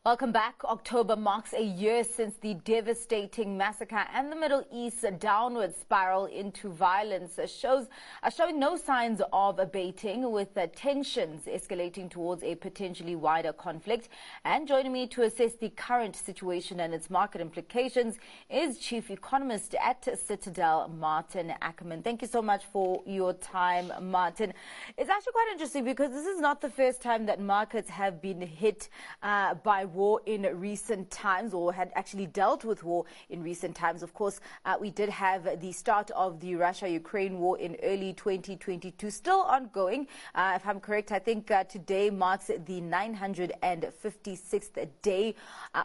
Welcome back. October marks a year since the devastating massacre, and the Middle East's downward spiral into violence are showing no signs of abating, with tensions escalating towards a potentially wider conflict. And joining me to assess the current situation and its market implications is Chief Economist at Citadel, MaartenAckerman. Thank you so much for your time, Martin. It's actually quite interesting because this is not the first time that markets have been hit by war in recent times, or had actually dealt with war in recent times. Of course, we did have the start of the Russia-Ukraine war in early 2022, still ongoing. If I'm correct, I think today marks the 956th day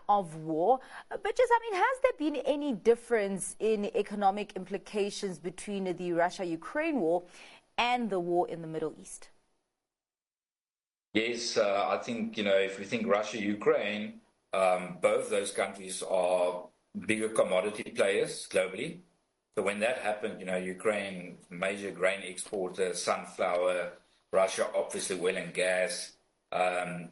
of war. But just, has there been any difference in economic implications between the Russia-Ukraine war and the war in the Middle East? Yes, I think, if we think Russia, Ukraine, both those countries are bigger commodity players globally. So when that happened, Ukraine, major grain exporter, sunflower, Russia, obviously oil and gas.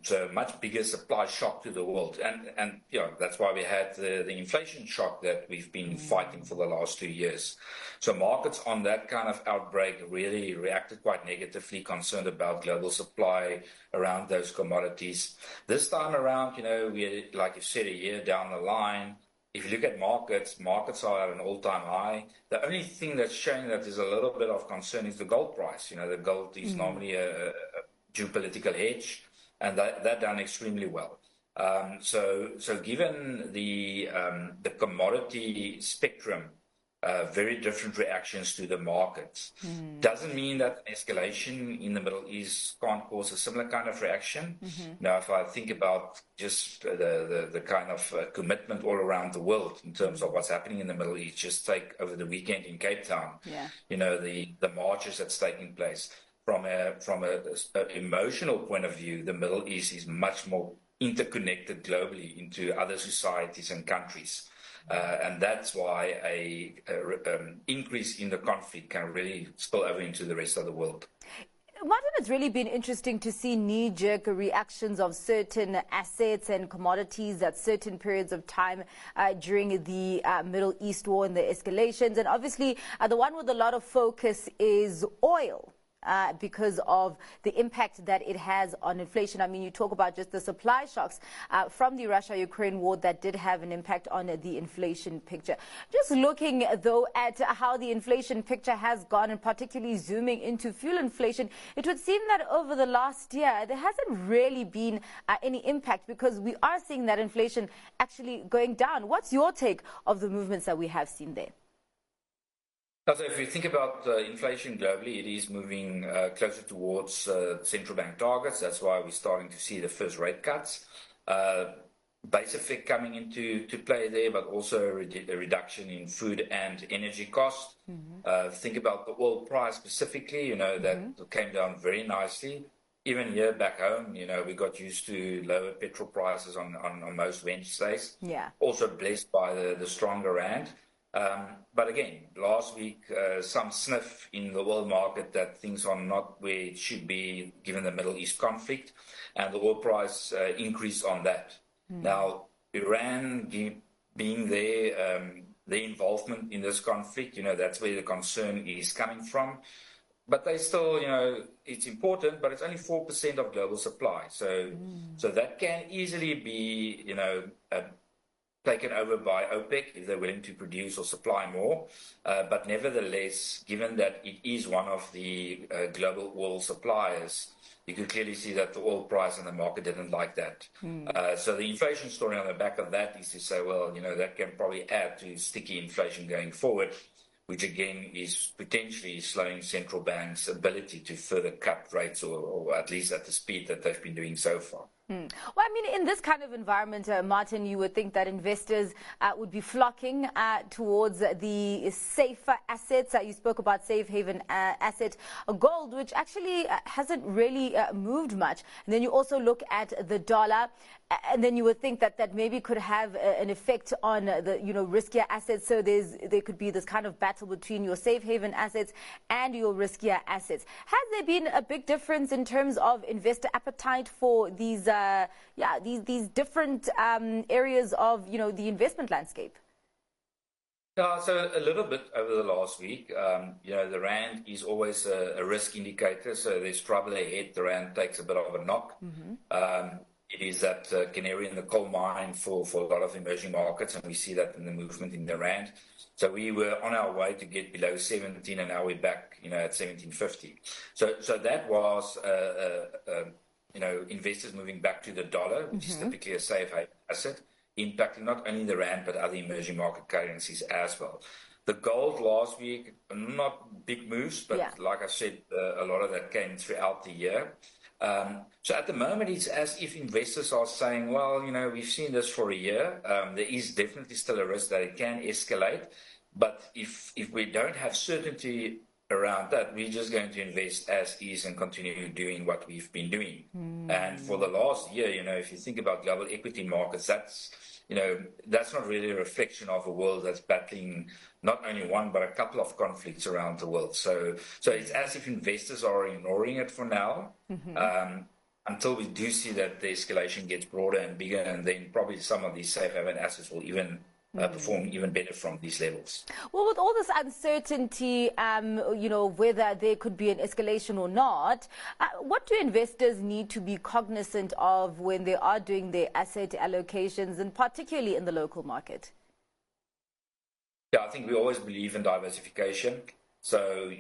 So much bigger supply shock to the world. And that's why we had the inflation shock that we've been fighting for the last 2 years. So markets on that kind of outbreak really reacted quite negatively, concerned about global supply around those commodities. This time around, we're, like you said, a year down the line. If you look at markets are at an all-time high. The only thing that's showing that there's a little bit of concern is the gold price. The gold is normally a geopolitical hedge, and that done extremely well. So given the commodity spectrum, very different reactions to the markets. Doesn't mean that escalation in the Middle East can't cause a similar kind of reaction. Now, if I think about just the kind of commitment all around the world in terms of what's happening in the Middle East, just take over the weekend in Cape Town, the marches that's taking place. From a emotional point of view, the Middle East is much more interconnected globally into other societies and countries. And that's why an increase in the conflict can really spill over into the rest of the world. Martin, it's really been interesting to see knee-jerk reactions of certain assets and commodities at certain periods of time during the Middle East war and the escalations. And obviously, the one with a lot of focus is oil. Because of the impact that it has on inflation. You talk about just the supply shocks from the Russia-Ukraine war that did have an impact on the inflation picture. Just looking, though, at how the inflation picture has gone, and particularly zooming into fuel inflation, it would seem that over the last year, there hasn't really been any impact, because we are seeing that inflation actually going down. What's your take of the movements that we have seen there? So if you think about inflation globally, it is moving closer towards central bank targets. That's why we're starting to see the first rate cuts. Base effect coming into play there, but also a reduction in food and energy costs. Think about the oil price specifically, that came down very nicely. Even here back home, we got used to lower petrol prices on most Wednesdays. Yeah. Also blessed by the stronger rand. But again, last week, some sniff in the world market that things are not where it should be given the Middle East conflict, and the oil price increased on that. Now, Iran being there, the involvement in this conflict, that's where the concern is coming from. But they still, it's important, but it's only 4% of global supply. So that can easily be, taken over by OPEC if they're willing to produce or supply more. But nevertheless, given that it is one of the global oil suppliers, you can clearly see that the oil price and the market didn't like that. So the inflation story on the back of that is to say, well, that can probably add to sticky inflation going forward, which again is potentially slowing central banks' ability to further cut rates, or at least at the speed that they've been doing so far. Well, in this kind of environment, Martin, you would think that investors would be flocking towards the safer assets. You spoke about safe haven asset gold, which actually hasn't really moved much. And then you also look at the dollar, and then you would think that maybe could have an effect on the riskier assets. So there could be this kind of battle between your safe haven assets and your riskier assets. Has there been a big difference in terms of investor appetite for these these different areas of, the investment landscape? Yeah, so a little bit over the last week. The rand is always a risk indicator, so there's trouble ahead. The rand takes a bit of a knock. It is that canary in the coal mine for a lot of emerging markets, and we see that in the movement in the rand. So we were on our way to get below 17, and now we're back, at 17.50. So that was, investors moving back to the dollar, which is typically a safe haven asset, impacting not only the rand but other emerging market currencies as well. The gold last week, not big moves, but like I said, a lot of that came throughout the year. So at the moment, it's as if investors are saying, well, we've seen this for a year. There is definitely still a risk that it can escalate. But if we don't have certainty around that, we're just going to invest as is and continue doing what we've been doing. And for the last year, if you think about global equity markets, that's not really a reflection of a world that's battling not only one, but a couple of conflicts around the world. So it's as if investors are ignoring it for now, until we do see that the escalation gets broader and bigger, and then probably some of these safe haven assets will even perform even better from these levels. Well, with all this uncertainty, whether there could be an escalation or not, what do investors need to be cognizant of when they are doing their asset allocations, and particularly in the local market? Yeah, I think we always believe in diversification. So,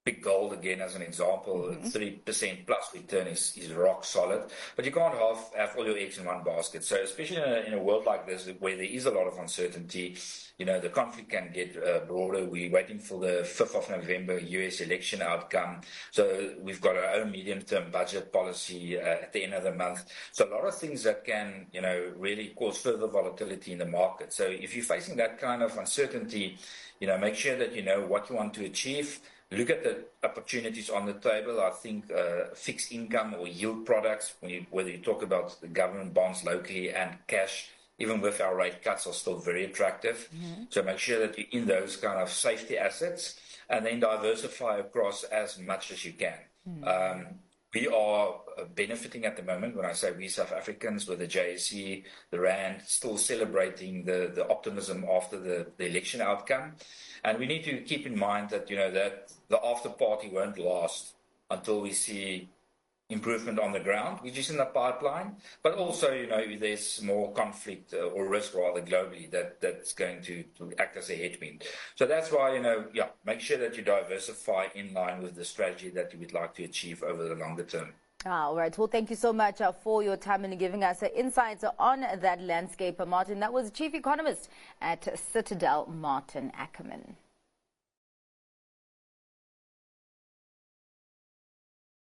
big gold, again, as an example, 3% plus return is rock solid. But you can't have all your eggs in one basket. So especially in a world like this, where there is a lot of uncertainty, the conflict can get broader. We're waiting for the 5th of November US election outcome. So we've got our own medium-term budget policy at the end of the month. So a lot of things that can, really cause further volatility in the market. So if you're facing that kind of uncertainty, make sure that you know what you want to achieve. Look at the opportunities on the table. I think fixed income or yield products, whether you talk about the government bonds locally and cash, even with our rate cuts, are still very attractive. So make sure that you're in those kind of safety assets, and then diversify across as much as you can. We are benefiting at the moment. When I say we South Africans, with the JSE, the rand, still celebrating the optimism after the election outcome. And we need to keep in mind that, that the after party won't last until we see improvement on the ground, which is in the pipeline. But also, there's more conflict or risk rather globally that's going to act as a headwind. So that's why, make sure that you diversify in line with the strategy that you would like to achieve over the longer term. All right. Well, thank you so much for your time and giving us insights on that landscape, Martin. That was Chief Economist at Citadel, MaartenAckerman.